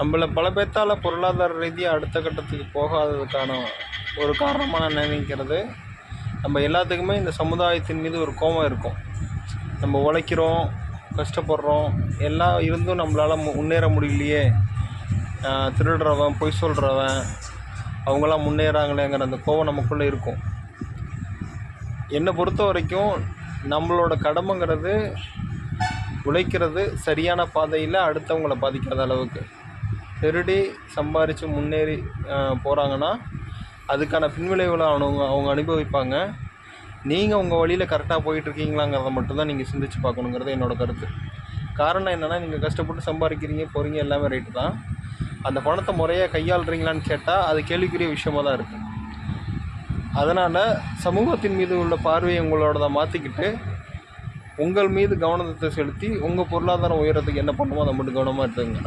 நம்மள பல பேர்த்தால் பொருளாதார ரீதியாக அடுத்த கட்டத்துக்கு போகாததுக்கான ஒரு காரணமாக நான் நினைக்கிறது, நம்ம எல்லாத்துக்குமே இந்த சமுதாயத்தின் மீது ஒரு கோபம் இருக்கும். நம்ம உழைக்கிறோம், கஷ்டப்படுறோம், எல்லாம் இருந்தும் நம்மளால் முன்னேற முடியலையே, திருடுறவன், பொய் சொல்கிறவன், அவங்களாம் முன்னேறாங்களேங்கிற அந்த கோபம் நமக்குள்ளே இருக்கும். என்னை பொறுத்த வரைக்கும் நம்மளோட கடமைங்கிறது உழைக்கிறது சரியான பாதையில் அடுத்தவங்களை பாதிக்காத அளவுக்கு. திருடி சம்பாரித்து முன்னேறி போகிறாங்கன்னா அதுக்கான பின்விளைவுகளை அவங்க அனுபவிப்பாங்க. நீங்கள் உங்கள் வழியில் கரெக்டாக போயிட்டுருக்கீங்களாங்கிறத மட்டும்தான் நீங்கள் சிந்திச்சு பார்க்கணுங்கிறது என்னோடய கருத்து. காரணம் என்னென்னா, நீங்கள் கஷ்டப்பட்டு சம்பாதிக்கிறீங்க, போகிறீங்க, எல்லாமே ரைட்டு தான். அந்த பணத்தை முறையாக கையாளுறீங்களான்னு கேட்டால் அது கேள்விக்குரிய விஷயமாக தான் இருக்குது. அதனால் சமூகத்தின் மீது உள்ள பார்வையை உங்களோட மாற்றிக்கிட்டு உங்கள் மீது கவனத்தை செலுத்தி உங்கள் பொருளாதாரம் உயரத்துக்கு என்ன பண்ணுமோ அதை மட்டும் கவனமாக எடுத்துங்க.